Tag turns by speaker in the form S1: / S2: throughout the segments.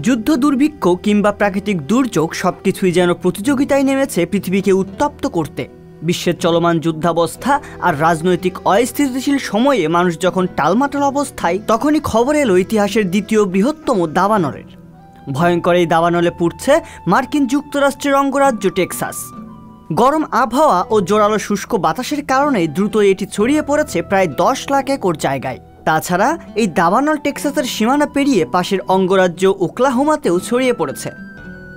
S1: যুদ্ধ, দুর্ভিক্ষ কিংবা প্রাকৃতিক দুর্যোগ সবকিছুই যেন প্রতিযোগিতায় নেমেছে পৃথিবীকে উত্তপ্ত করতে। বিশ্বের চলমান যুদ্ধাবস্থা আর রাজনৈতিক অস্থিতিশীল সময়ে মানুষ যখন টালমাটাল অবস্থায়, তখনই খবর এলো ইতিহাসের দ্বিতীয় বৃহত্তম দাবানলের। ভয়ঙ্কর এই দাবানলে পুড়ছে মার্কিন যুক্তরাষ্ট্রের অঙ্গরাজ্য টেক্সাস। গরম আবহাওয়া ও জোরালো শুষ্ক বাতাসের কারণে দ্রুত এটি ছড়িয়ে পড়েছে প্রায় 10 লাখ একর জায়গায়। তাছাড়া এই দাবানল টেক্সাসের সীমানা পেরিয়ে পাশের অঙ্গরাজ্য ওকলাহোমাতেও ছড়িয়ে পড়েছে।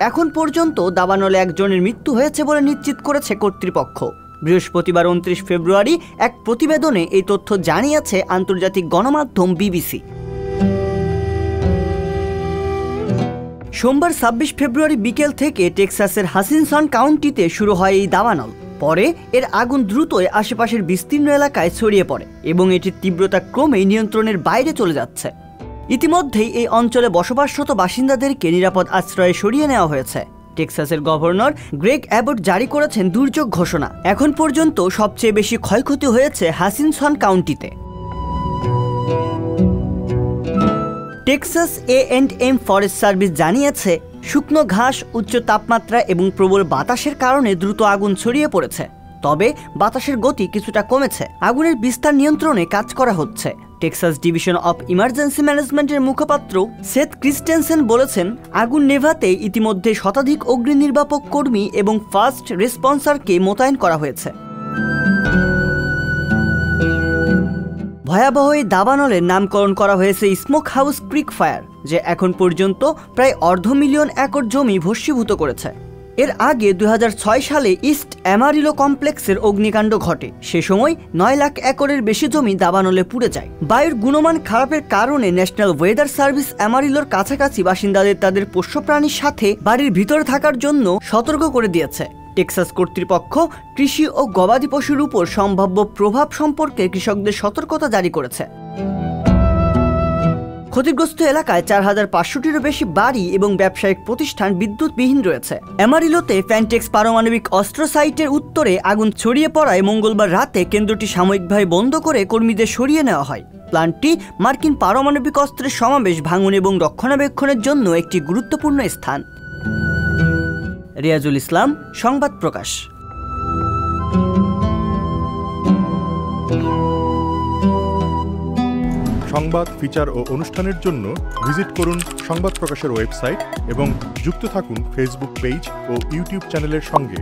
S1: এখন পর্যন্ত দাবানলে একজনের মৃত্যু হয়েছে বলে নিশ্চিত করেছে কর্তৃপক্ষ। বৃহস্পতিবার 29 ফেব্রুয়ারি এক প্রতিবেদনে এই তথ্য জানিয়েছে আন্তর্জাতিক গণমাধ্যম বিবিসি। সোমবার 26 ফেব্রুয়ারি বিকেল থেকে টেক্সাসের হাচিনসন কাউন্টিতে শুরু হয় এই দাবানল। পরে এর আগুন দ্রুতই আশেপাশের বিস্তীর্ণ এলাকায় ছড়িয়ে পড়ে এবং এটির তীব্রতা ক্রমেই নিয়ন্ত্রণের বাইরে চলে যাচ্ছে। ইতিমধ্যেই এই অঞ্চলে বসবাসরত বাসিন্দাদেরকে নিরাপদ আশ্রয়ে সরিয়ে নেওয়া হয়েছে। টেক্সাসের গভর্নর গ্রেগ অ্যাবট জারি করেছেন দুর্যোগ ঘোষণা। এখন পর্যন্ত সবচেয়ে বেশি ক্ষয়ক্ষতি হয়েছে হাচিনসন কাউন্টিতে। টেক্সাস A&M ফরেস্ট সার্ভিস জানিয়েছে, শুকনো ঘাস, উচ্চ তাপমাত্রা এবং প্রবল বাতাসের কারণে দ্রুত আগুন ছড়িয়ে পড়েছে। তবে বাতাসের গতি কিছুটা কমেছে। আগুনের বিস্তার নিয়ন্ত্রণে কাজ করা হচ্ছে। টেক্সাস ডিভিশন অফ ইমার্জেন্সি ম্যানেজমেন্টের মুখপাত্র সেথ ক্রিস্টেনসেন বলেছেন, আগুন নেভাতে ইতিমধ্যে শতাধিক অগ্নি নির্বাপক কর্মী এবং ফার্স্ট রেসপন্সারকে মোতায়েন করা হয়েছে। ভয়াবহ এই দাবানলের নামকরণ করা হয়েছে স্মোক হাউস ক্রিক ফায়ার, যে এখন পর্যন্ত প্রায় 250,000 একর জমি ভস্মীভূত করেছে। এর আগে 2006 সালে ইস্ট অ্যামারিলো কমপ্লেক্সের অগ্নিকাণ্ড ঘটে। সে সময় 9 লাখ একরের বেশি জমি দাবানলে পুড়ে যায়। বায়ুর গুণমান খারাপের কারণে ন্যাশনাল ওয়েদার সার্ভিস অ্যামারিলোর কাছাকাছি বাসিন্দাদের তাদের পোষ্যপ্রাণীর সাথে বাড়ির ভিতরে থাকার জন্য সতর্ক করে দিয়েছে। টেক্সাস কর্তৃপক্ষ কৃষি ও গবাদি পশুর উপর সম্ভাব্য প্রভাব সম্পর্কে কৃষকদের সতর্কতা জারি করেছে। ক্ষতিগ্রস্ত এলাকায় 4500টিরও বেশি বাড়ি এবং ব্যবসায়িক প্রতিষ্ঠান বিদ্যুৎবিহীন রয়েছে। অ্যামারিলোতে ফ্যান্টেক্স পারমাণবিক অস্ত্র সাইটের উত্তরে আগুন ছড়িয়ে পড়ায় মঙ্গলবার রাতে কেন্দ্রটি সাময়িকভাবে বন্ধ করে কর্মীদের সরিয়ে নেওয়া হয়। প্ল্যান্টটি মার্কিন পারমাণবিক অস্ত্রের সমাবেশ, ভাঙন এবং রক্ষণাবেক্ষণের জন্য একটি গুরুত্বপূর্ণ স্থান। রিয়াজুল ইসলাম, সংবাদ প্রকাশ।
S2: সংবাদ, ফিচার ও অনুষ্ঠানের জন্য ভিজিট করুন সংবাদ প্রকাশের ওয়েবসাইট এবং যুক্ত থাকুন ফেসবুক পেজ ও ইউটিউব চ্যানেলের সঙ্গে।